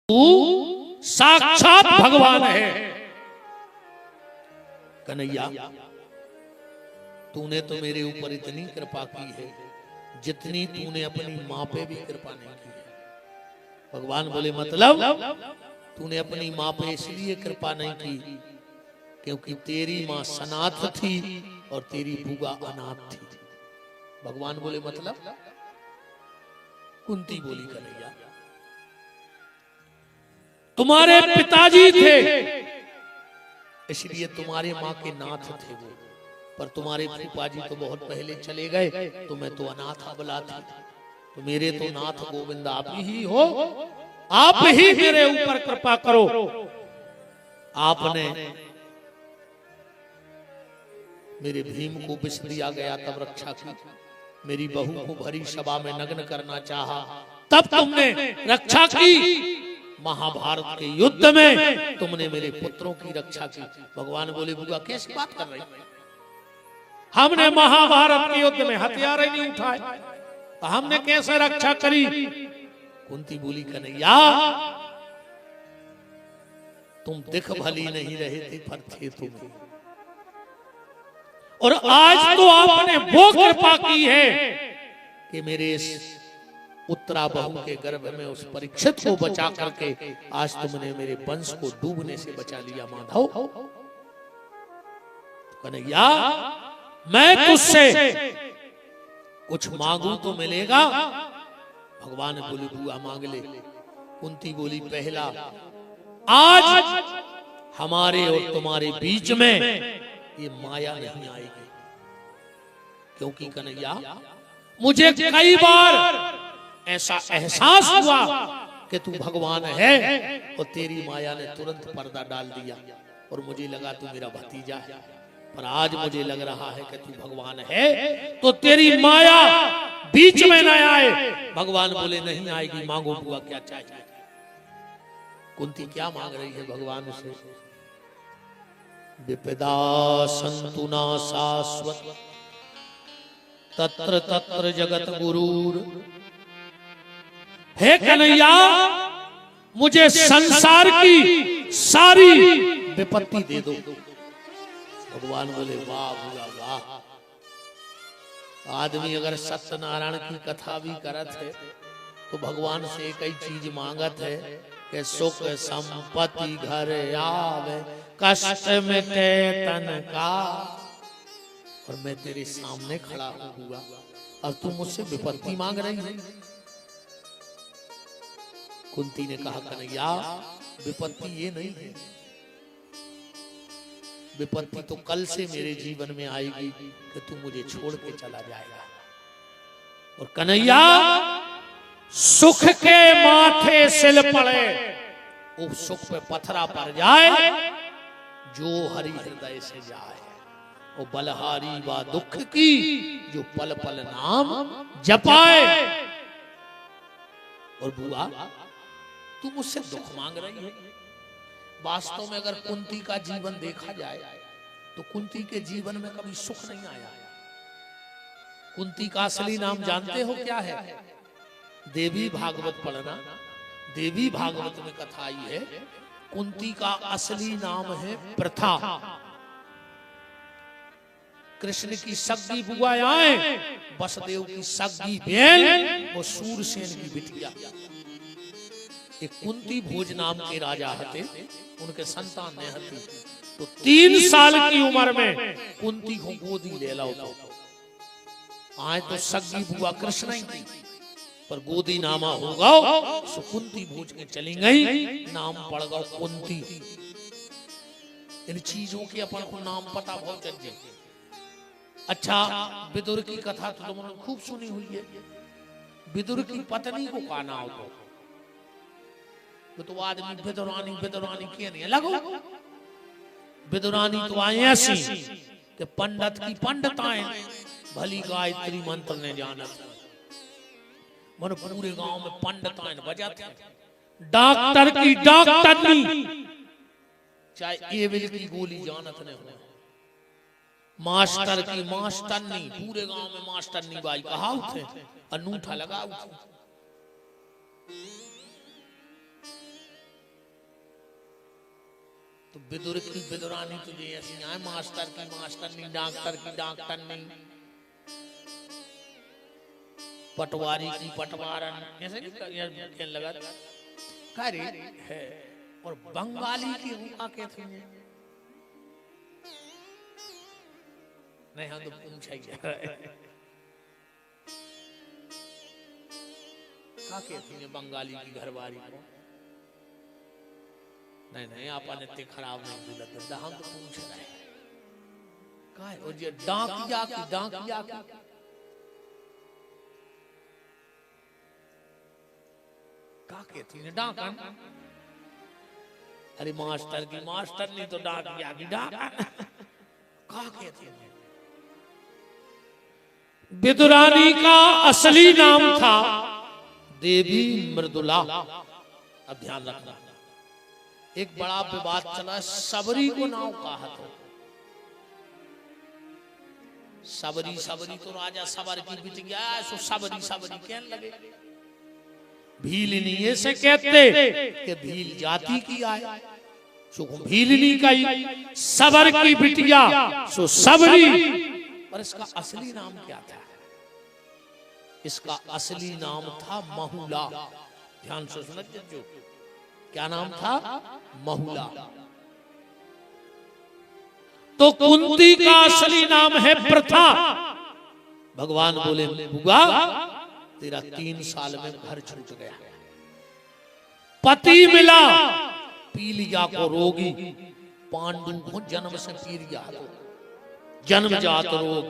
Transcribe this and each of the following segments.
तू साक्षात भगवान है। कन्हैया, तूने तो मेरे ऊपर इतनी कृपा की है जितनी तूने अपनी माँ पे भी कृपा नहीं की है। भगवान बोले मतलब तूने अपनी माँ पे इसलिए कृपा नहीं की क्योंकि तेरी माँ सनाथ थी और तेरी बुआ अनाथ थी। भगवान बोले मतलब? कुंती बोली कन्हैया, तुम्हारे पिताजी थे इसलिए तुम्हारे माँ के नाथ थे वो, पर तुम्हारे फूफाजी तो बहुत पहले चले गए, तो मैं तो अनाथ अबला थी। तो मेरे तो नाथ गोविंद आप ही हो, आप ही मेरे ऊपर कृपा करो। आपने मेरे भीम को विष दिया गया तब रक्षा की, मेरी बहू को भरी सभा में नग्न करना चाहा तब तुमने रक्षा की, महाभारत के युद्ध में तुमने मेरे पुत्रों की रक्षा की। भगवान बोले बुआ कैसी बात कर रही? हमने महाभारत के युद्ध में हथियार ही नहीं उठाए तो हमने कैसे रक्षा करी? कुंती बोली कन्हैया, तुम दिख भली नहीं रहे थे पर थे तुम, और आज तो आपने वो कृपा की है कि मेरे उत्तरा बहू के गर्भ में उस परीक्षित को बचा करके आज तुमने मेरे वंश को डूबने से बचा लिया। माधव, कन्हैया मैं तुझसे कुछ मांगू तो मिलेगा? भगवान बोले बुआ मांग ले। कुंती बोली पहला, आज हमारे और तुम्हारे बीच में ये माया नहीं आएगी, क्योंकि कन्हैया मुझे कई बार ऐसा एहसास हुआ कि तू भगवान है और तेरी माया ने तुरंत पर्दा डाल दिया और मुझे लगा तू मेरा भतीजा है, पर आज मुझे लग रहा है कि तू भगवान है तो तेरी माया बीच में न आए। भगवान बोले नहीं आएगी, मांगो बुआ क्या चाहिए। कुंती क्या मांग रही है भगवान से? विपदा संतु ना शाश्वत तत्र तत्र जगत गुरूर। हे कन्हैया, मुझे संसार की सारी विपत्ति दे दो। भगवान बोले वाह बुआ वाह, आदमी अगर सत्यनारायण की कथा भी करत है तो भगवान से कई चीज मांगत है कि सुख संपत्ति घर आवे, कष्ट मिटे तन का, और मैं तेरे सामने खड़ा हुआ और तू मुझसे विपत्ति मांग रही है। कुंती ने कहा कन्हैया विपत्ति ये नहीं है, विपत्ति तो कल से मेरे जीवन में आएगी कि तू मुझे छोड़ के चला जाएगा। और कन्हैया सुख के माथे सिल पड़े, उस सुख पे पथरा पड़ जाए जो हरि हृदय से जाए, वो बलहारी बा दुख की जो पल पल नाम जपाए। और बुआ तू मुझसे दुख मांग रही है। वास्तव में अगर कुंती का जीवन देखा जाए तो कुंती के जीवन में कभी सुख नहीं आया। कुंती का असली नाम जानते हो क्या है? देवी भागवत पढ़ना, देवी भागवत में कथा आई है कुंती का असली नाम है प्रथा। कृष्ण की सगी बुआ आए, वसुदेव की सगी बहन वो सूरसेन की बिटिया। एक कुंती भोज नाम के राजा थे, उनके संतान ने हती, तो 3 साल की उम्र में कुंती को गोदी ले लो। तो आए तो सगी बुआ कृष्ण ही थी, पर गोदी नामा होगा सो कुंती भोज के चली गई, नाम पड़ गया कुंती। इन चीजों के अपन को नाम पता बहुत चल। अच्छा, विदुर की कथा तो तुमने खूब सुनी हुई है। विदुर की पत्नी को का नाम हो तो आदमी विदुरानी विदुरानी के नहीं लगो। विदुरानी तो आई ऐसी कि पंडित की पंडिताएं भली गायत्री मंत्र ने जानत, मन पूरे गांव में पंडिताएं बजाते, डॉक्टर की डॉक्टरनी चाहे एविल की गोली जानत ने हो, मास्टर की मास्टरनी, पूरे गांव में मास्टरनी बाई कहा उठे, अनूठा लगा उठे। तो विदुर की विदुरानी तुझे ऐसी आए, मास्टर की मास्टर नहीं, डॉक्टर की डॉक्टर नहीं, पटवारी की पटवारन, ऐसे नहीं कहने लगा करे है। और बंगाली की उनका क्या थी नहीं, हम तो पूछा ही क्या कहती है बंगाली की घरवारी को। नहीं आपने इतने खराब नहीं बोला, हम तो पूछ रहे हैं का है। और ये डाकिया की का कहती है डाकन। अरे मास्टर की मास्टर नहीं तो डाकिया की डाकन का कहती है। विदुरानी का असली नाम था देवी मृदुला। अब ध्यान रखना, एक बड़ा विवाद चला, सबरी को नाव कहा था। सबरी तो राजा सबर की बीत गया, सो सबरी कहने लगे। भीलनी से कहते कि भील जाति की आए, सो भीलनी का ही सबर की बिटिया सो सबरी। पर इसका असली नाम क्या था? इसका असली नाम था महुला। ध्यान से सुनिए, जो क्या नाम था? महुला। तो कुंती का असली नाम है प्रथा। भगवान बोले बुआ तेरा 3 साल में घर छूट गया, पति मिला पीलिया को रोगी, पांडु को जन्म से पीलिया जन्मजात रोग,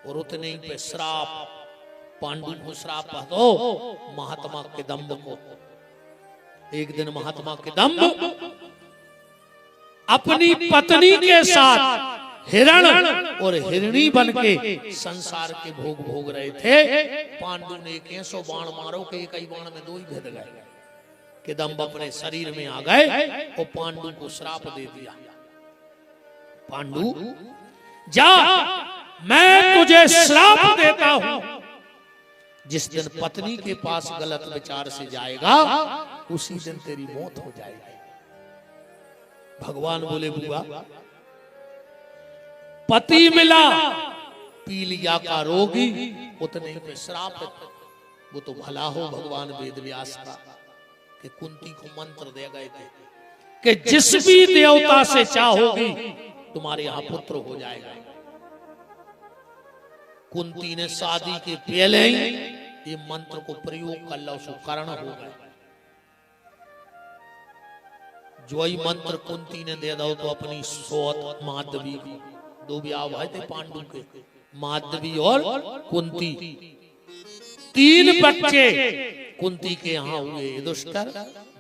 और उतने ही पे श्राप, पांडु को श्राप दो महात्मा किदंब को। एक दिन महात्मा किदंब अपनी पत्नी के साथ हिरण और हिरणी बन के संसार के भोग रहे थे। पांडु ने 100 बाण मारो के एक ही बाण में 2 ही भेद गए। किदंब अपने शरीर में आ गए और पांडु को श्राप दे दिया। पांडु जा, मैं तुझे श्राप देता हूं, जिस दिन पत्नी के पास गलत विचार से जाएगा उसी दिन तेरी मौत हो जाएगी। भगवान बोले बुआ पति मिला पीलिया का रोगी, उतने पे श्राप, वो तो भला हो भगवान वेद व्यास का कि कुंती को मंत्र दे गए थे कि जिस भी देवता से चाहोगी तुम्हारे यहां पुत्र हो जाएगा। कुंती ने शादी के पहले ही ये मंत्र को प्रयोग कर लो, सो कर्ण हो गए। जो ही मंत्र कुंती ने दे दो तो अपनी सौत माधवी, 2 ब्याह हुए थे पांडु के, माधवी और कुंती, 3 बच्चे कुंती के यहाँ हुए, युधिष्ठिर,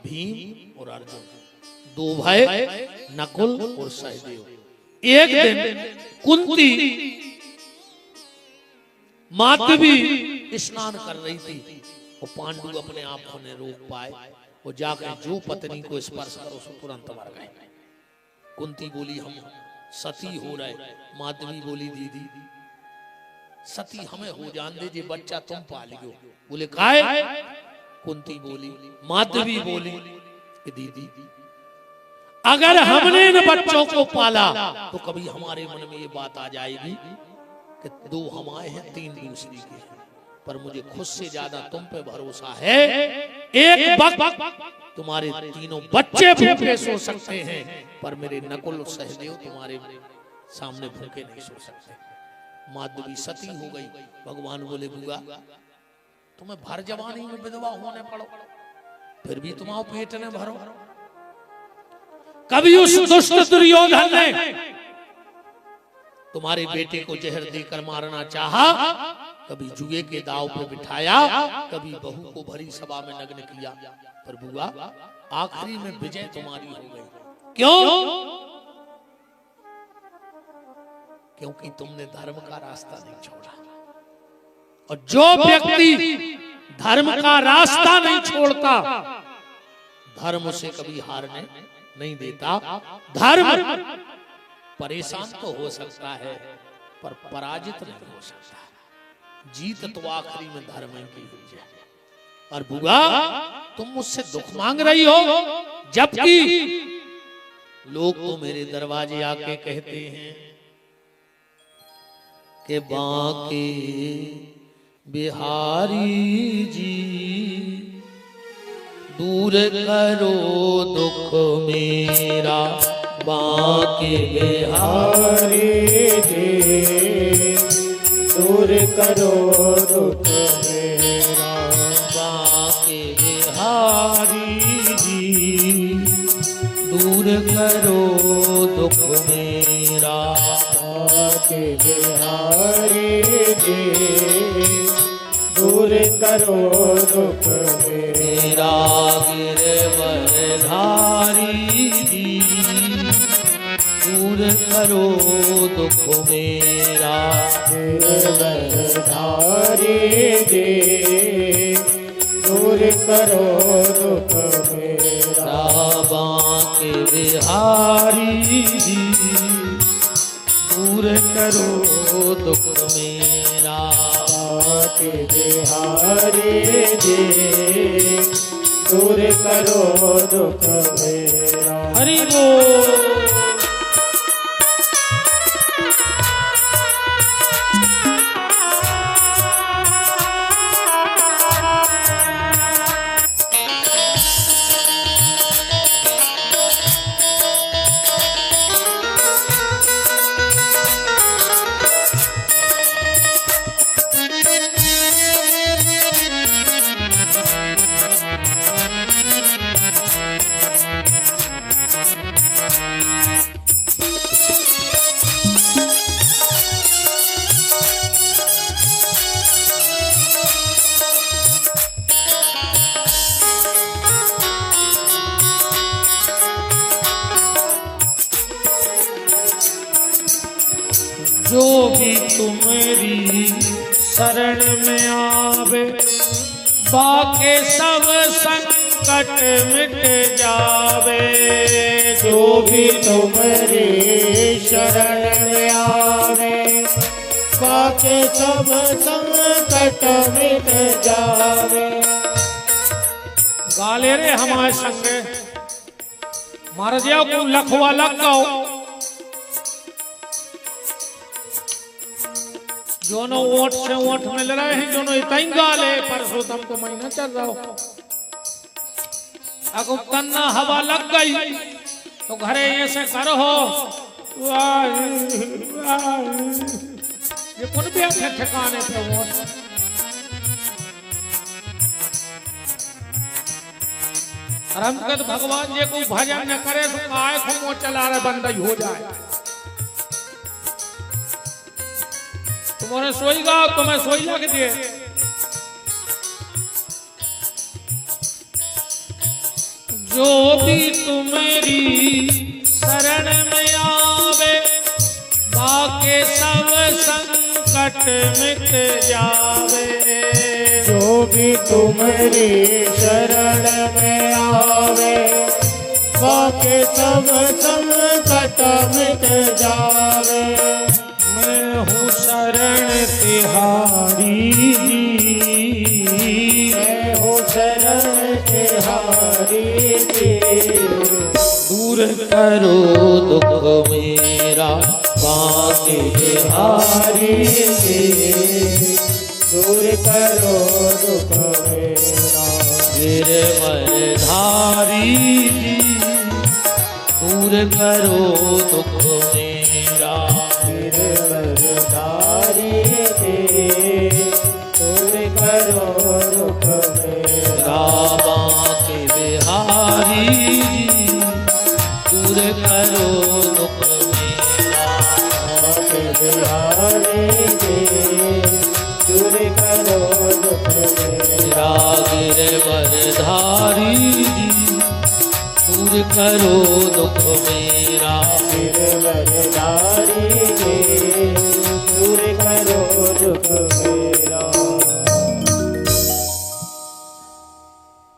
भीम और अर्जुन, 2 भाई नकुल और सहदेव। एक दिन कुंती माधवी स्नान कर रही थी और पांडु अपने आप को ने रोक पाए और जाकर जो पत्नी को स्पर्श करो उसको तुरंत मर गए। कुंती बोली हम सती हो रहे। माधवी बोली दीदी सती हमें हो जान दे, जे बच्चा तुम पालियो। बोले काय? कुंती बोली, माधवी बोली कि दीदी अगर हमने इन बच्चों को पाला तो कभी हमारे मन में ये बात आ जाएगी कि 2 हमारे हैं 3 दूसरी के हैं, पर मुझे खुद से ज्यादा तुम पे भरोसा है। एक वक्त तुम्हारे 3 बच्चे भूखे सो सकते हैं, पर मेरे नकुल सहदेव तुम्हारे सामने भूखे नहीं सो सकते। माधवी सती हो गई। भगवान बोले बुआ तुम्हें भर जवानी में विधवा होने पड़ो, फिर भी तुम्हारा पेट न भरो। कभी उस दुष्ट दुर्योधन ने तुम्हारे बेटे को जहर देकर मारना चाहा, कभी जुए के दाव पे बिठाया, कभी बहू को भरी सभा में नग्न किया, पर बुआ आखिरी में विजय तुम्हारी हो गई। क्यों? क्योंकि तुमने धर्म का रास्ता नहीं छोड़ा। और जो व्यक्ति धर्म का रास्ता नहीं छोड़ता, धर्म उसे कभी हारने नहीं देता। धर्म परेशान तो हो सकता है पर पराजित नहीं हो सकता। जीत तो आखिरी में धर्म की हुई है। और बुआ तुम मुझसे दुख मांग रही हो, जबकि लोग तो मेरे दरवाजे आके कहते हैं कि बांके बिहारी जी दूर करो दुख मेरा, बांके बिहारी जी दूर करो दुख मेरा, बांके बिहारी जी दूर करो दुख मेरा, बांके बिहारी जी दूर करो दुख मेरा, गिरवरधारी जी दूर करो दुख मेरा, गिरवरधारी जी दूर करो दुख मेरा, बांके बिहारी जी दूर करो दुख मेरा, बांके बिहारी जी दूर करो दुख मेरा। हरि बोल। जो भी तुम्हारी शरण में आवे, बाके सब संकट मिट जावे, जो भी तुम्हारी शरण में आवे, बाके सब संकट मिट जावे। गाले रे हमारे संगे महाराज को लखवा लग गो, दोनों वोट से वोट मिल रहे हैं, दोनों इतना गाल है। परसोत्तम को महीना चल रहा हो, अगर तन्ना हवा लग गई तो घरे ऐसे करो ये कौन भी अच्छे ठिकाने पे वोट। रमकत भगवान जी को भजन न करे तो काय को चला रहे बंद हो जाए। तुम्हारे सोईगा तो मैं सोई लग दिए, जो भी तुम्हारी शरण में आवे, बाके सब संकट मिट जावे, जो भी तुम्हारी शरण में आवे, बाके सब संकट मिट जावे। मैं हूँ शरण तिहारी जी, मैं हूँ शरण तिहारी जी, दूर करो दुख मेरा, बांके बिहारी जी दूर करो दुख मेरा, गिरवरधारी जी दूर करो दुख मेरा, गिरवरधारी जी दूर करो दुख मेरा, बांके बिहारी जी दूर करो दुख मेरा, बांके बिहारी जी दूर करो दुख मेरा, गिरवरधारी जी दूर करो दुख मेरा, गिरवरधारी जी दूर करो दुख मेरा।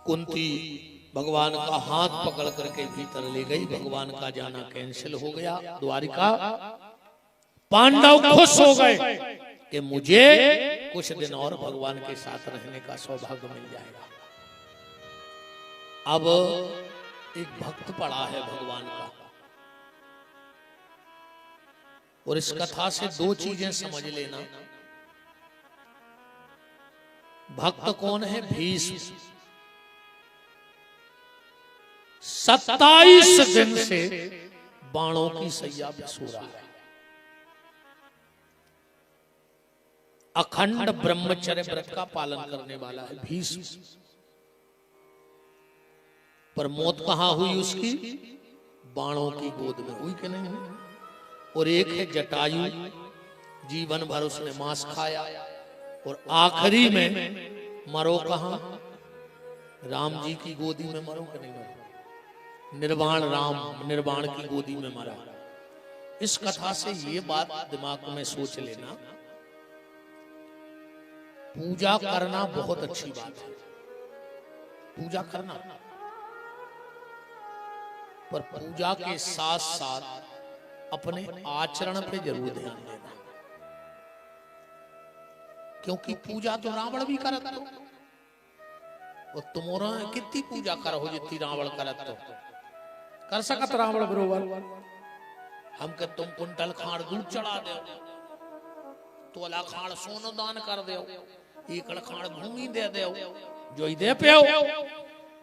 कुंती भगवान का हाथ पकड़ करके भीतर ले गई। भगवान का जाना कैंसिल हो गया द्वारिका। पांडव खुश हो गए कि मुझे कुछ दिन और भगवान के साथ रहने का सौभाग्य मिल जाएगा। अब एक भक्त पड़ा है भगवान का, और इस कथा से दो चीजें समझ लेना। भक्त कौन है? भीष्म। 27 दिन से बाणों की सैया पे सो रहा है। अखंड ब्रह्मचर्य व्रत का पालन करने वाला है भीष्म। पर मौत कहां हुई उसकी? बाणों की गोद में हुई कि नहीं हुई? और एक है जटायु, जीवन भर उसने मांस खाया और आखिरी में मरो कहां? राम जी की गोदी में मरो कि नहीं मरो? निर्वाण राम निर्वाण की गोदी में मरा। इस कथा से ये बात दिमाग में सोच लेना, पूजा करना बहुत अच्छी बात है, पूजा करना, पर पूजा के साथ साथ अपने आचरण पे जरूर ध्यान देना। क्योंकि पूजा तो रावण भी करत तो, और तुम्हारा कितनी पूजा करो जितनी रावण करत तो कर सकत रावण बरोबर। हम के तुम कुंटल खाड़ दूध चढ़ा दो, तोला खाड़ सोनो दान कर दो, एकड़ खाड़ भूमि दे दो, जो ही दे पे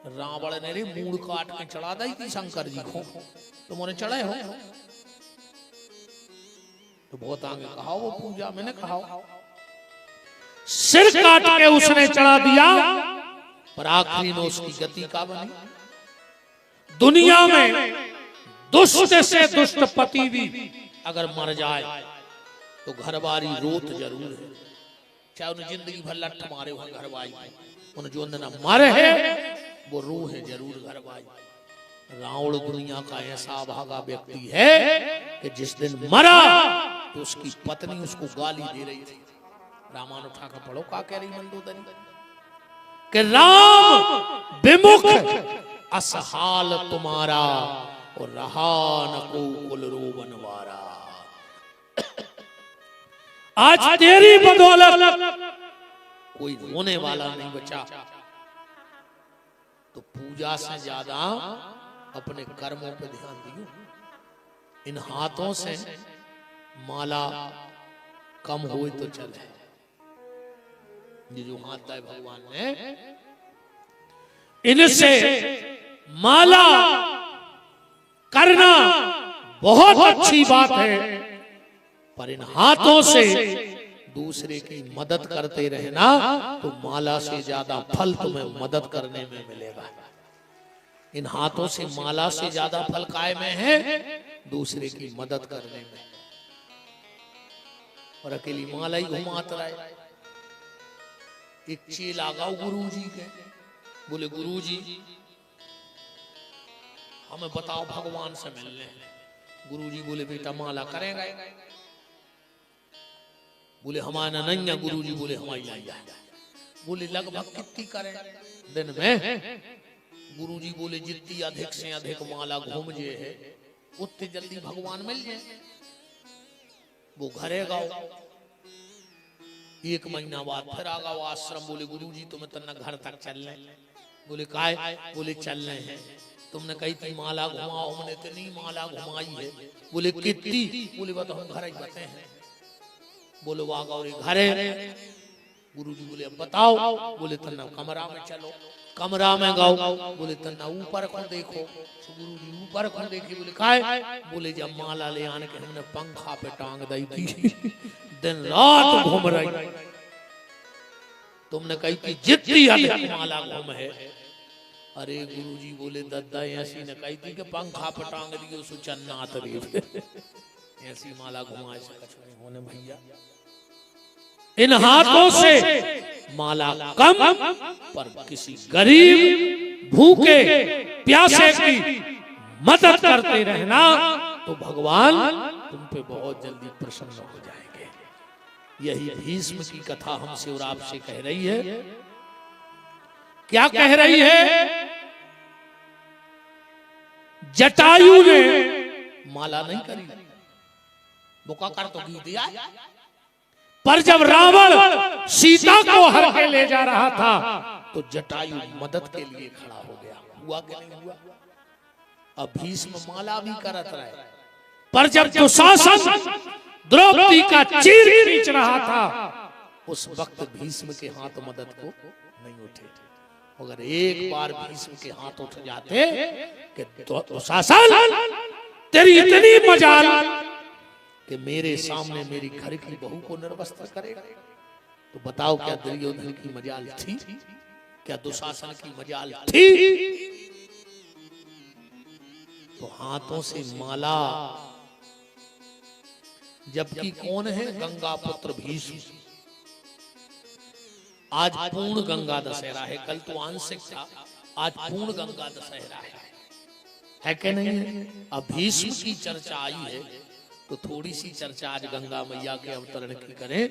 रावण ने रे मूड काट के चढ़ा दी थी शंकर जी को, तुमने चढ़े हो तो बहुत आगे कहा वो पूजा। मैंने कहा सिर काट के उसने चढ़ा दिया, पर आखिरी में उसकी गति का बनी। दुनिया में दुष्ट से दुष्ट पति भी अगर मर जाए तो घरवारी रोत जरूर है, चाहे उन्हें जिंदगी भर लठ मारे हो घरवाई, उन्हें जो न मरे है वो रूह है जरूर घरवाई। रावण दुनिया का ऐसा भागा व्यक्ति है कि जिस दिन मरा तो उसकी पत्नी उसको गाली दे रही थी। रामायण उठा कर पढ़ो, का कह रही मंदोदरी कि राम विमुख असहाल तुम्हारा और रहा न को कुल रोबनवारा। आज तेरी बदौलत कोई रोने वाला नहीं बचा। तो पूजा से ज्यादा अपने कर्मों पे ध्यान दियो। इन हाथों से माला कम हो तो चले, ये जो हाथ है भगवान ने, इनसे माला करना बहुत अच्छी बात है, पर इन हाथों से दूसरे की मदद करते रहना तो माला से ज्यादा फल तुम्हें मदद करने में मिलेगा। इन हाथों से माला से ज्यादा फल काय में है? दूसरे की मदद करने में। और अकेली माला ही घुमाता रहे। एक चेला गाओ गुरुजी के, बोले गुरुजी हमें बताओ भगवान से मिलने। गुरुजी बोले बेटा माला करेगा? बोले हमारा नहीं है गुरुजी। बोले हमारी आई है। बोले लगभग कितनी करें दिन में? गुरुजी बोले जितनी अधिक से अधिक माला घूम जे है उतनी जल्दी भगवान मिल जाए। वो घरे गाओ, 1 महीना बाद फिर आ गाओ आश्रम। बोले गुरुजी तुम्हें तो न घर तक चलने। बोले काय? बोले चलने हैं। तुमने कही थी माला घुमाओ, हमने तो नहीं माला घुमाई है। बोले कितनी? बोले बता हम घर ही बते हैं। बोले वाह गौरी घरे। गुरुजी बोले अब बताओ। बोले तन्ना कमरा में चलो। कमरा में गाओ। बोले तन्ना ऊपर को देखो। गुरुजी ऊपर को देखी। बोले काय? बोले जब माला ले आने के हमने पंखा पे टांग दी थी, दिन रात घूम रही। तुमने कही थी जितनी अधिक माला घूम है। अरे गुरुजी बोले दद्दा ऐसी ने कही थी कि पंखा पे टांग दियो सुचन्नात रे। ऐसी माला घुमाए से कुछ नहीं होने भैया। इन हाथों से माला कम, पर किसी गरीब भूखे प्यासे की मदद करते रहना तो भगवान तुम पे बहुत जल्दी प्रसन्न हो जाएंगे। यही भीष्म की कथा हमसे और आपसे कह रही है। क्या कह रही है? जटायु ने माला नहीं करी, बुका कर तो गी दिया, पर जब रावण सीता को हर के ले जा रहा था तो जटायु मदद के लिए खड़ा हो गया। हुआ कि नहीं हुआ? अब भीष्म माला भी करत रहे, पर जब दुशासन द्रौपदी का चीर खींच रहा था, उस वक्त भीष्म के हाथ मदद को नहीं उठे। अगर एक बार भीष्म के हाथ उठ जाते कि दुशासन तेरी इतनी मजाल कि मेरे सामने मेरी घर की बहू को निर्वस्त्र करेगा, तो बताओ क्या दुर्योधन की मजाल थी? क्या दुशासन की मजाल थी? तो हाथों से माला, जबकि कौन है? गंगा पुत्र भीष्म। आज पूर्ण गंगा दशहरा है, कल तो आंशिक था, आज पूर्ण गंगा दशहरा है कि नहीं है? अब भीष्म की चर्चा आई है तो थोड़ी सी चर्चा आज गंगा मैया के अवतरण की करें,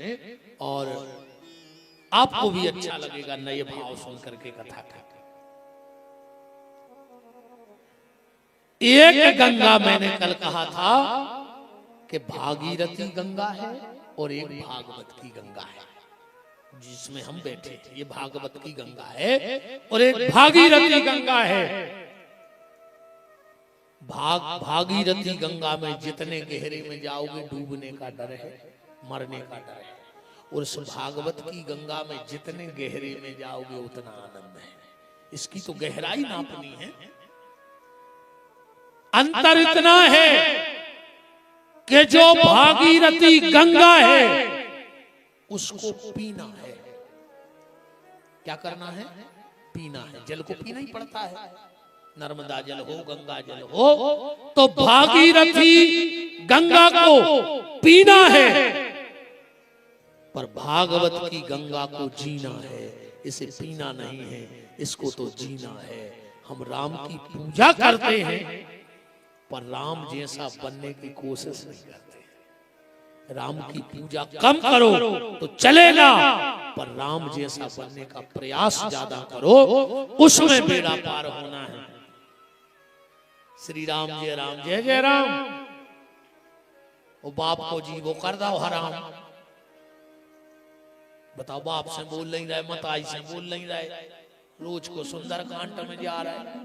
और आपको भी अच्छा लगेगा नए भाव सुन करके कथा का। एक गंगा मैंने कल कहा था कि भागीरथी गंगा है और एक भागवत की गंगा है, जिसमें हम बैठे हैं। ये भागवत की गंगा है और एक भागीरथी गंगा है। भागीरथी गंगा में जितने गहरे में जाओगे डूबने का डर है, मरने का डर है, और उस भागवत की गंगा में जितने गहरे में जाओगे उतना आनंद है। इसकी तो गहराई नापनी है। अंतर इतना है कि जो भागीरथी गंगा है उसको पीना है। क्या करना है? पीना है। जल को पीना ही पड़ता है, नर्मदा जल हो, गंगा जल हो, तो भागीरथी गंगा को पीना है, पर भागवत की गंगा को जीना है। इसे पीना नहीं है, इसको तो जीना है। हम राम की पूजा करते हैं पर राम जैसा बनने की कोशिश नहीं करते। राम की पूजा कम करो तो चलेगा, पर राम जैसा बनने का प्रयास ज्यादा करो, उसमें बेड़ा पार होना है। श्री राम जय राम, जय जय राम। वो बाप को जी वो कर दो हराम। बताओ, बाप से बोल नहीं रहे, मताई से बोल नहीं रहे, रोज को सुंदर कांड में जा रहा है।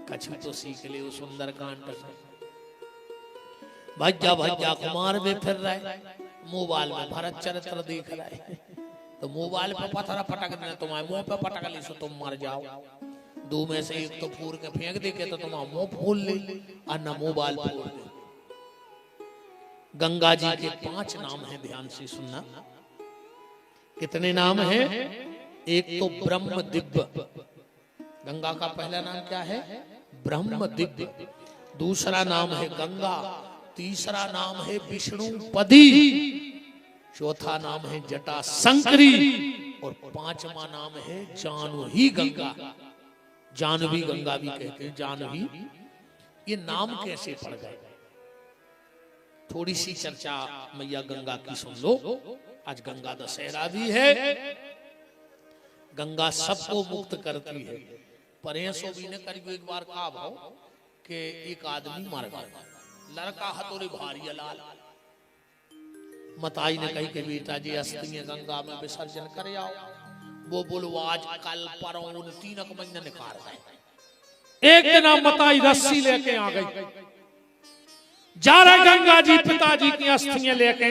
कछु तो सीख ले वो सुंदर कांड से। भज्जा भज्जा कुमार में फिर रहे, मोबाइल में भरत चरित्र देख रहे, तो मोबाइल पे पत्थर पटक देना, तुम्हारे मुंह पे पटक ली सो तुम मर जाओ। दो में से एक तो फोड़ के फेंक दे के तो तुम्हारा मुंह फोड़ ले, और न मोबाइल फोड़ ले। गंगा जी के 5 नाम हैं, ध्यान से सुनना। कितने नाम हैं? एक तो ब्रह्म दिव्य, गंगा का पहला नाम क्या है? ब्रह्म दिव्य। दूसरा नाम है गंगा, तीसरा नाम है विष्णुपदी, चौथा नाम है जटा संकरी, और 5वां नाम है जानवी गंगा। जानवी गंगा भी कहते हैं, जानवी। ये नाम कैसे पड़ गए? थोड़ी सी चर्चा मैया गंगा की सुन लो। आज गंगा दशहरा भी है। गंगा सबको मुक्त करती है। परेशो भी ने करीब एक बार कहा भाव कि एक आदमी मर गया, लड़का हथौड़े भारी लाल। मताई ने कही कि बेटा जी अस्थियां गंगा में विसर्जन कर आओ। वो बोलो आज कल परसों 3 महीने निकाल गए। एक दिन मताई रस्सी लेके आ गई, जा रहे गंगा जी पिताजी की अस्थियां लेके,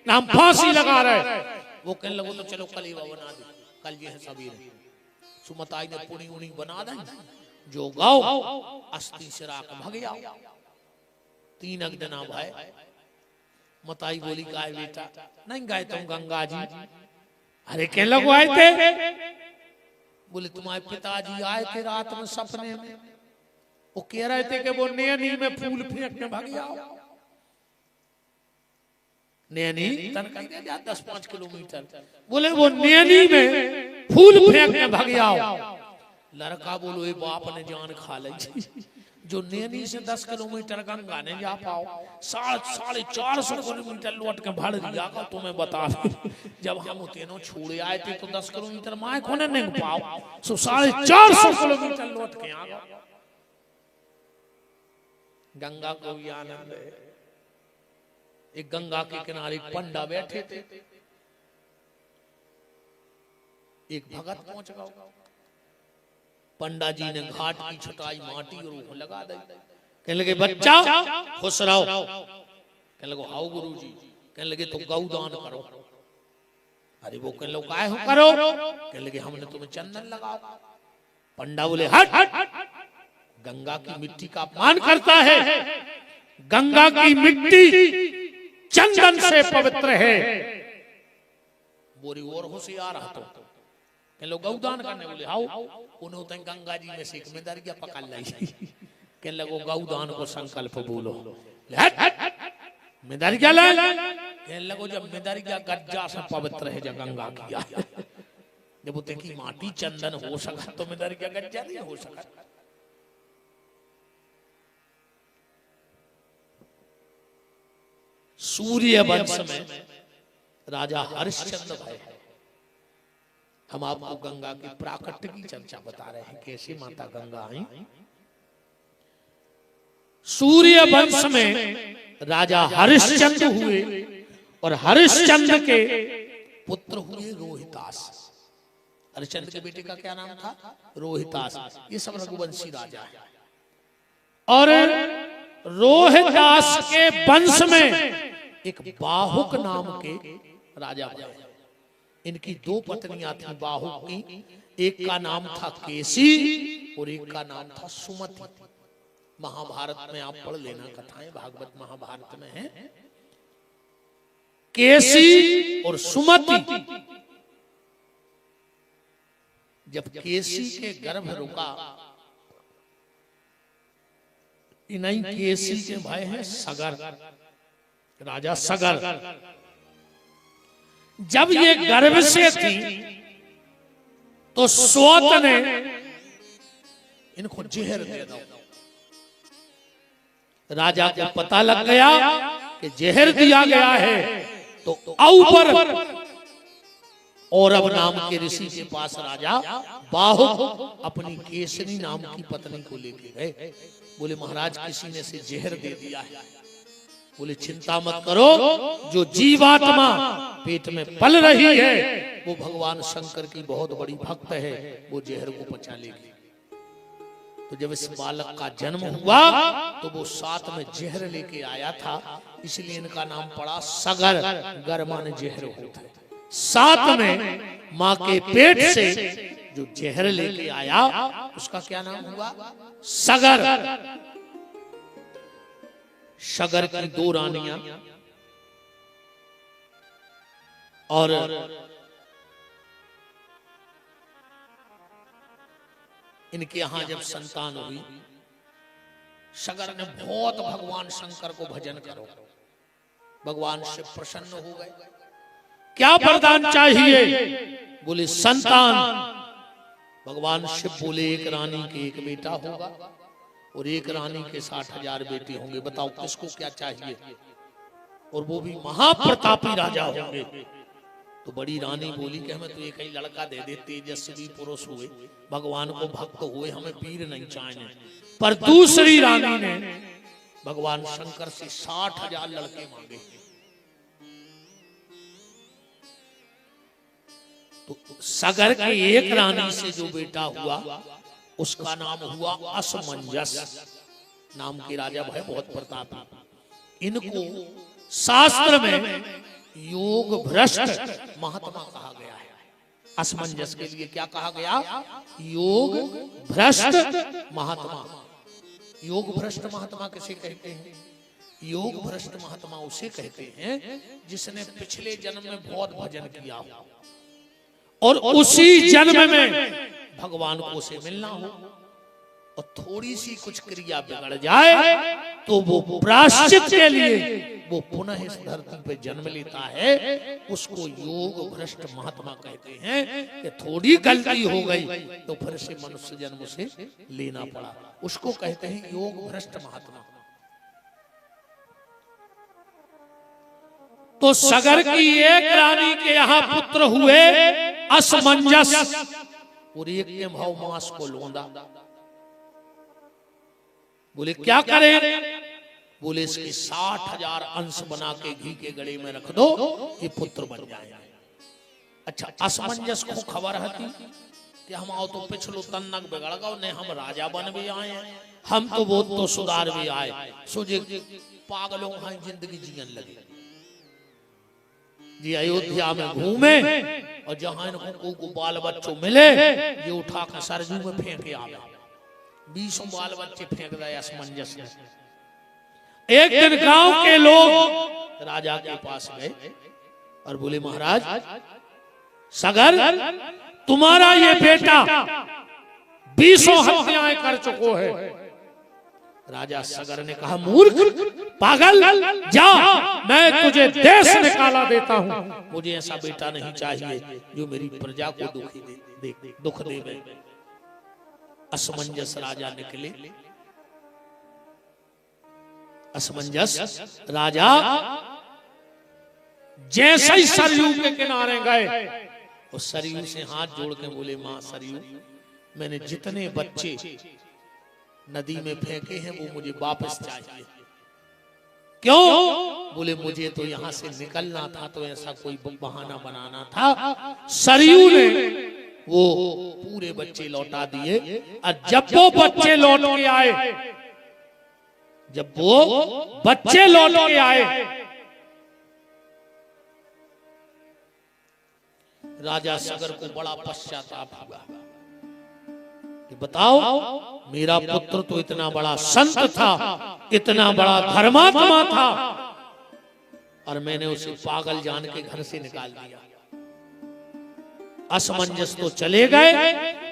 हम फांसी लगा रहे। वो कहने लगो तो चलो कलेवा बना दे, कल ये है सबीर। सुमताई ने पुणी उनी बना दी, जो गाओ अस्थि सिराक भग आओ। 3 दिन भाई। मताई बोली गाय बेटा नहीं गए तुम गंगा जी? अरे कहने लगो आए थे? बोले तुम्हारे पिताजी आए थे रात में सपने में, वो कह रहे थे कि वो नैनी में फूल फेंकने भाग आओ। नैनी 10-5 किलोमीटर। बोले वो नैनी में फूल फेंकने भाग आओ। लड़का बोलो ये बाप ने जान खा ली, जो नैनी से 10 किलोमीटर गंगा ने जा पाओ, 450 किलोमीटर लौट के भाड़ दिया का तुम्हें बता। जब हम तीनों छोड़े आए थे तो 10 किलोमीटर माए कोने नहीं पाओ, सो 450 किलोमीटर लौट के आ गए। गंगा को भी आनंद है। एक गंगा के किनारे एक पंडा बैठे थे, एक भगत पहुंच गया। पंडा जी ने घाट की छटाई माटी और ऊपर लगा दी। कहने लगे बच्चा खुश रहो। कहने लगे हाउ गुरु जी। कहने लगे तो गौदान करो। अरे वो कहने लगे काहे हो करो? कहने लगे हमने तुम्हें चंदन लगाओ। पंडा बोले हट, गंगा की मिट्टी का अपमान करता है, गंगा की मिट्टी चंदन से पवित्र है। बोरी और होशियार हाथों कहने लोग गौदान करने बोले आओ। उन्होंने गंगा जी में से एक मेदरिया पकड़ लाई। कहने लगो गौदान को संकल्प बोलो। मेदरिया ला। कहने लगो जब मेदरिया गज्जा से पवित्र है जब गंगा किया, जब वो की माटी चंदन हो सका तो मेदरिया गज्जा नहीं हो सका। सूर्य वंश में राजा हरिश्चंद्र भय। हम आपको गंगा की प्राकट्य की चर्चा बता रहे हैं, कैसे माता गंगा आई। सूर्य वंश में राजा हरिश्चंद्र हुए और हरिश्चंद्र के पुत्र हुए रोहितास। हरिश्चंद्र के बेटे का क्या नाम था? रोहितास। ये सब रघुवंशी राजा है। और रोहितास के वंश में एक बाहुक नाम के राजा बने। इनकी दो पत्नियां थी बाहुक की, एक का नाम था केसी और एक का नाम था सुमति। महाभारत में आप पढ़ लेना, कथाएं भागवत महाभारत में है। केसी और सुमति। जब केसी के गर्भ रुका, इन्हीं केसी के भाई हैं सगर, राजा सगर। जब ये गर्भ से थी तो स्वत ने इनको जहर दे दो। राजा को पता लग गया कि जहर दिया गया है, तो औपर औरव नाम के ऋषि के पास राजा बाहुक अपनी केसरी नाम की पत्नी को लेके गए। बोले महाराज किसी ने से जहर दे दिया है। बोले चिंता मत करो, जो जीवात्मा पेट में पल रही है वो भगवान शंकर की बहुत बड़ी भक्त है, वो जहर को पचा लेगी। तो जब इस बालक का जन्म हुआ तो वो साथ में जहर लेके आया था, इसलिए इनका नाम पड़ा सगर। गर माने जहर होता है। साथ में माँ के पेट से जो जहर लेके आया उसका क्या नाम हुआ? सगर। सगर की दो रानियां और इनके यहां जब संतान हुई, सगर ने बहुत भगवान शंकर को भजन करो, भगवान शिव प्रसन्न हो गए। क्या वरदान चाहिए? बोले संतान। भगवान शिव बोले एक रानी के एक बेटा होगा और एक रानी के 60,000 बेटे होंगे, बताओ किसको क्या चाहिए? और वो भी महाप्रतापी राजा होंगे। तो बड़ी रानी बोली कि हमें तो एक ही लड़का दे दे, तेजस्वी पुरुष हुए, भगवान को भक्त हुए, हमें वीर नहीं चाहिए। पर दूसरी रानी ने भगवान शंकर से 60,000 लड़के मांगे। तो सगर की एक रानी से जो बेटा हुआ उसका नाम हुआ असमंजस। नाम के राजा भाई बहुत प्रतापी। इनको शास्त्र में योग भ्रष्ट महात्मा कहा गया है। असमंजस के लिए क्या कहा गया? योग भ्रष्ट महात्मा। योग भ्रष्ट महात्मा किसे कहते हैं? योग भ्रष्ट महात्मा उसे कहते हैं जिसने पिछले जन्म में बहुत भजन किया हो और उसी जन्म में भगवान को से मिलना हो और थोड़ी सी कुछ क्रिया बिगड़ जाए तो वो प्रायश्चित के लिए वो पुनः इस धरती पे जन्म लेता है। उसको योग भ्रष्ट महात्मा कहते हैं कि थोड़ी गलती हो गई तो फिर से मनुष्य जन्म से लेना पड़ा, उसको कहते हैं योग भ्रष्ट महात्मा। तो सगर की एक रानी के यहाँ पुत्र हुए असमंजस और एक के भाव मांस को लोंदा। बोले क्या करें? बोले इसके 60,000 अंश बना के घी के गड़े में रख दो, ये पुत्र बन जाए। अच्छा, असमंजस को खबर है कि हम आओ तो पिछलो तन्नक बिगड़ गो, नहीं हम राजा बन भी आए हैं, हम तो बहुत तो सुधार भी आए, सोचे पागलों हैं जिंदगी जीवन लगे। ये अयोध्या में घूमे और जहां इनको को बाल बच्चों मिले ये उठा कर सरजू में फेंके आवे। 20 बाल बच्चे फेंक रहे असमंजस में। एक दिन गांव के लोग राजा के पास गए और बोले, महाराज सगर तुम्हारा ये बेटा 20 हत्याएं कर चुको है। राजा सगर ने कहा, मूर्ख पागल, जा मैं तुझे देश निकाला देता हूं। मुझे ऐसा बेटा नहीं चाहिए जो मेरी प्रजा को दुख दे। असमंजस राजा निकले। असमंजस राजा जैसे ही सरयू के किनारे गए और सरयू से हाथ जोड़ के बोले, मां सरयू, मैंने जितने बच्चे नदी में फेंके हैं वो मुझे वापस चाहिए। क्यों? बोले, मुझे तो यहां से निकलना था, तो ऐसा कोई बहाना बनाना था। सरयू ने वो पूरे बच्चे लौटा दिए। और जब वो बच्चे लौट के आए, जब वो बच्चे लौट के आए, राजा सगर को बड़ा पश्चाताप हुआ कि बताओ, मेरा पुत्र तो इतना बड़ा संत था, इतना बड़ा धर्मात्मा था, और मैंने उसे पागल जान के घर से निकाल दिया। असमंजस तो चले गए,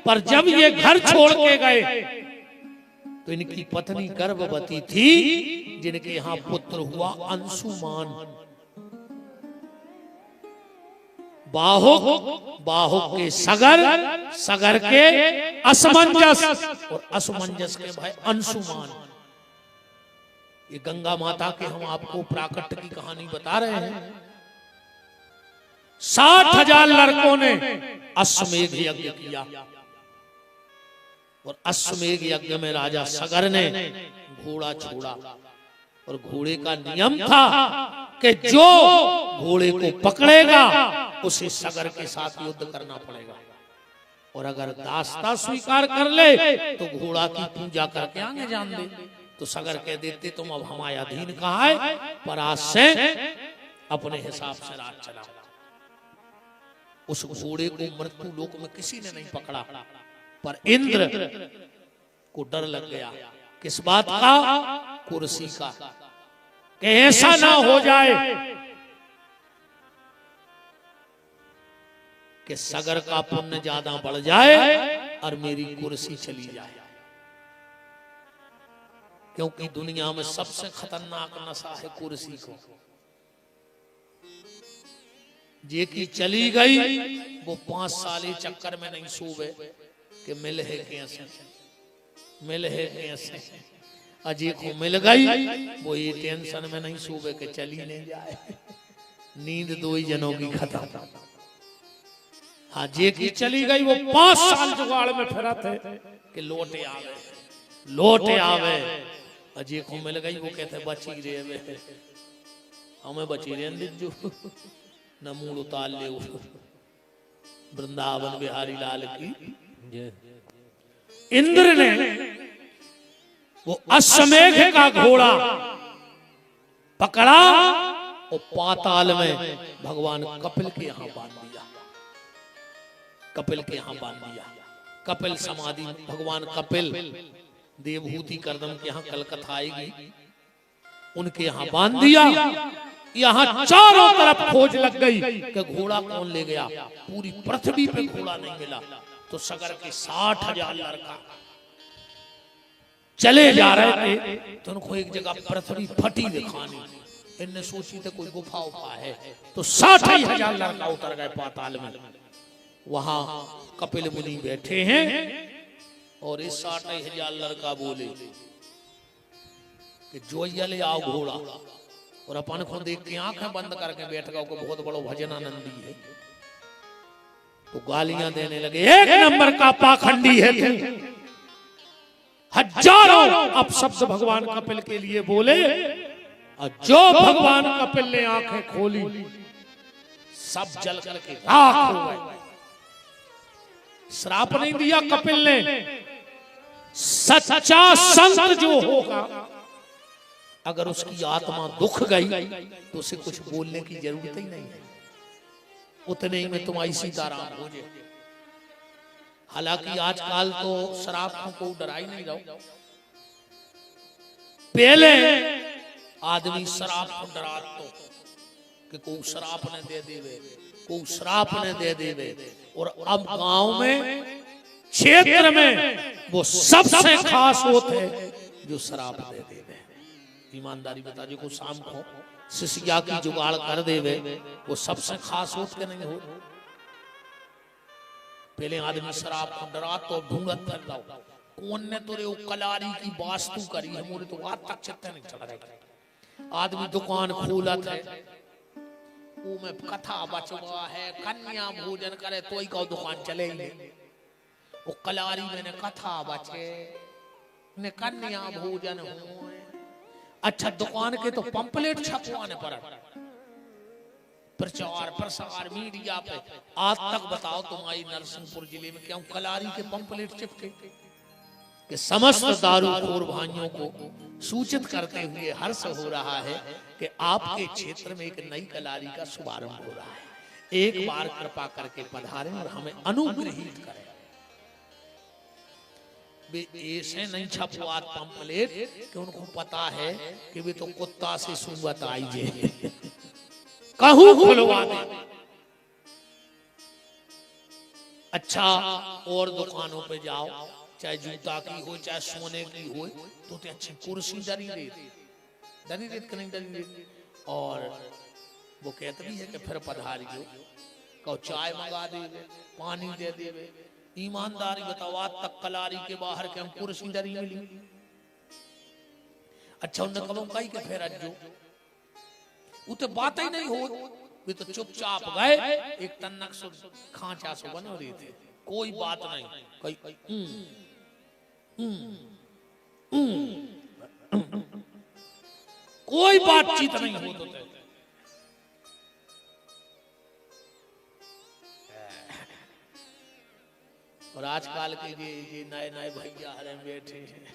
पर जब ये घर छोड़ के गए तो इनकी पत्नी गर्भवती थी, जिनके यहां पुत्र हुआ अंशुमान। बाहुक के सगर, सगर के असमंजस, और असमंजस के भाई अंशुमान। ये गंगा माता के हम आपको प्राकट्य की कहानी बता रहे हैं। 60,000 लड़कों ने अश्वमेध यज्ञ किया, और अश्वमेध यज्ञ में राजा सगर ने घोड़ा छोड़ा, और घोड़े का नियम था कि जो घोड़े को पकड़ेगा उसे सगर के साथ युद्ध करना पड़ेगा, और अगर दास्ता स्वीकार कर ले तो घोड़ा की पूजा करके आगे जान दे। तो सगर कह देते, तुम अब हमारे अधीन कहा है, पर आज से अपने हिसाब से राज चलाओ। उस घोड़े को मृत्यु लोक में किसी ने नहीं पकड़ा, पर इंद्र को डर लग गया। किस बात का? कुर्सी का, कि ऐसा ना हो जाए कि सगर का पुण्य ज्यादा बढ़ जाए और मेरी कुर्सी चली जाए। क्योंकि दुनिया में सबसे खतरनाक नशा है कुर्सी को। जे की चली गई वो 5 साल चक्कर में नहीं सोवे कि मिल है कैसे, मिल है कैसे। अजय को मिल गई वो ये टेंशन में नहीं सोवे कि चली नहीं जाए। नींद 2 ही जनों की खत्म। हाँ, जे की चली गई वो 5 साल जुगाड़ में फिरा थे कि लौटे आवे, लौटे आवे। अजय को मिल गई वो कहते बची रे, हमें बची रे जो न मूल उतार ले। वृंदावन बिहारी लाल की। इंद्र ने वो अश्वमेध का घोड़ा पकड़ा और पाताल में भगवान कपिल के यहां बांध दिया। कपिल के यहां बांध दिया। कपिल समाधि, भगवान कपिल देवभूति करदम के यहां कलकत्ता आएगी, उनके यहां बांध दिया। यहां चारों तरफ खोज लग गई कि घोड़ा कौन ले गया। पूरी पृथ्वी पे घोड़ा नहीं मिला। तो सगर के 60,000 लड़का चले जा रहे थे, तो उनको एक जगह पृथ्वी फटी दिखानी। इनने सोची थे कोई गुफा उफा है, तो 60,000 लड़का उतर गए पाताल में। वहां कपिल मुनि बैठे हैं और इस 60,000 लड़का बोले कि जो ये ले आओ घोड़ा। और अपन को देख के आंखें बंद करके बैठ गया, बहुत बड़ो भजन आनंदी है। तो गालियां देने लगे, एक नंबर का पाखंडी है तू। हजारों अपशब्द भगवान कपिल के लिए बोले, और जो भगवान कपिल ने आंखें खोली सब जल करके राख हो गए। श्राप नहीं दिया कपिल ने, सच्चा संत जो होगा अगर उसकी आत्मा दुख गई तो उसे कुछ बोलने की जरूरत ही नहीं है। उतने ही में तुम्हारी सीताराम हो जाए। हालांकि आजकल तो शराब को डरा ही नहीं रहो। पहले आदमी शराब को डरा तो कि को शराब ने दे देवे, को शराब ने दे देवे। और अब गांव में क्षेत्र में वो सबसे खास होते जो शराब दे देवे। ईमानदारी बता जो को शाम को सिसिया की जुगाड़ कर देवे वो सबसे खास होते नहीं हो। पहले आदमी शराब को डरा तो ढूंढत कर लो कौन ने तोरे वो कलारी की वास्तु करी है, मोरे तो आज तक चित्त नहीं चढ़ रहा। आदमी दुकान खोलत है, वो में कथा बचवा है, कन्या भोजन करे तो ही का दुकान चले ही। वो कलारी में कथा बचे ने कन्या भोजन हो। अच्छा दुकान के तो पंपलेट छपवाने पड़ा, प्रचार प्रसार मीडिया पे। आज तक बताओ तुम्हारी नरसिंहपुर जिले में क्यों कलारी के पंपलेट चिपके कि समस्त दारूखोर भाइयों को सूचित करते हुए हर्ष हो रहा है कि आपके क्षेत्र में एक नई कलारी का शुभारंभ हो रहा है। एक बार कृपा करके पधारें और हमें अनुग्रहित करें। वे ऐसे नहीं छपवात पंपलेट कि उनको पता है कि वे तो कुत्ता से सुनवत आई जे कहूं खुलवा दे। अच्छा और दुकानों पे जाओ, चाहे जूता की हो चाहे सोने की हो, तो अच्छी कुर्सी डरी रेत नहीं डरी रेत। और वो कहते भी है कि फिर पधारियो, कहो चाय मंगा दे, पानी दे दे। ईमानदारी बताओ आज तक कलारी के बाहर के हम कुर्सी डरी मिली। अच्छा उन्हें कहो कहीं के फिर अज्जो उते बात ही नहीं हो। वे तो चुपचाप गए, एक तन्नक सो खांचा सो बनो रहे थे, कोई बात नहीं। कोई बातचीत नहीं हो। और आजकल के ये नए नए भैया हरे बैठे हैं,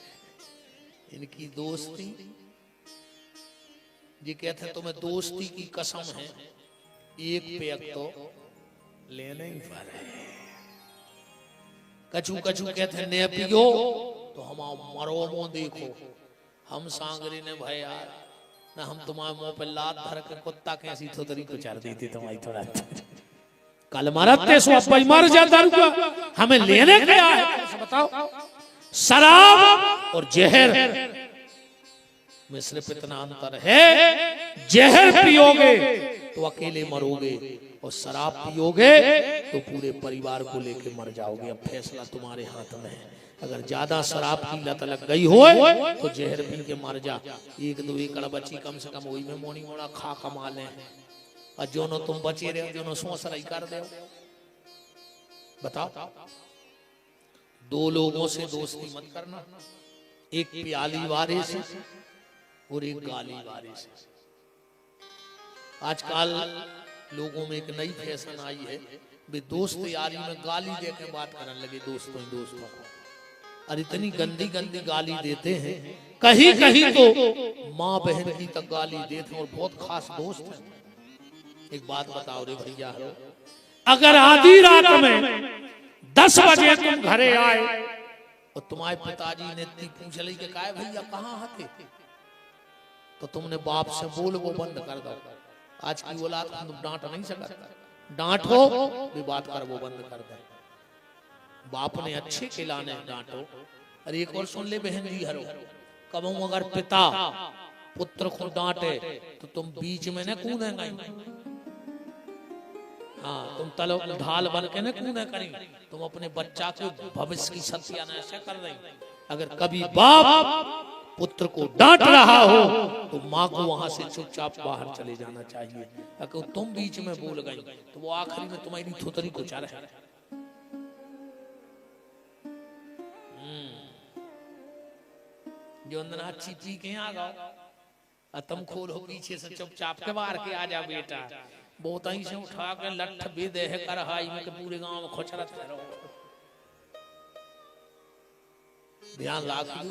इनकी दोस्ती ये कहते हैं तुम्हें दोस्ती की कसम है, एक पेग तो लेने ही पर है। कछु कछु कहते हैं ने पियो तो हम मरो मो देखो। हम सांगरी ने भाई यार ना हम तुम्हारे मुंह पे लात भर के कुत्ता कैसी थोतरी को चार देती तुम्हारी थोड़ा कल मरते सो अब मर जाता रुका। हमें लेने क्या है बताओ। शराब और जहर में सिर्फ इतना अंतर है, जहर पियोगे तो अकेले मरोगे और शराब पियोगे तो पूरे परिवार को लेके मर जाओगे। अब फैसला तुम्हारे हाथ में है। अगर ज्यादा शराब की लत लग गई हो तो जहर पी के मर जा। एक दो एकड़ बची कम से कम वही में मोनी मोड़ा खा कमा ले। और जो नो तुम बचे रहे जो नो सोच रही कर दे। बताओ दो लोगों से दोस्ती मत करना, एक प्याली वारे से और एक गाली वारे से। आजकल लोगों में एक नई फैशन आई है, वे दोस्त यारी में गाली देके बात करने लगे दोस्तों को। और इतनी गंदी गंदी गाली देते हैं, कहीं कहीं तो माँ बहन की तक गाली देते हैं और बहुत खास दोस्त हैं। एक बात बताओ रे भैया, अगर आधी रात में 10 बजे तुम घरे आए और तुम्हारे पिताजी ने पूछ ली कि काय भैया कहाँ हथे, तो तुमने बाप से बोल वो बंद कर दो। आज की औलाद को तुम डांट नहीं सकता, डांटो भी बात कर वो बंद कर दे। बाप ने अच्छे खिलाने डांटो। अरे एक और सुन ले बहन जी हरो, कब अगर पिता पुत्र को डांटे तो तुम बीच में न कूदेंगे। हाँ तुम तलो ढाल बन के न कूदे करें, तुम अपने बच्चा के भविष्य की सत्यानाश कर रही। अगर कभी बाप पुत्र को डांट रहा हो तो माँ को वहां से चुपचाप बाहर चले जाना चाहिए। अगर तुम बीच में बोल गई तो वो आखिरी में तुम्हारी थोतरी को चार है। जो अंदर अच्छी पी के आ गो, तुम खोलो पीछे से चुपचाप के बाहर के आ जा बेटा। बहुत ही से उठा के लठ भी दे कर हाई में पूरे गांव में खोचरत रहो। ध्यान रखो।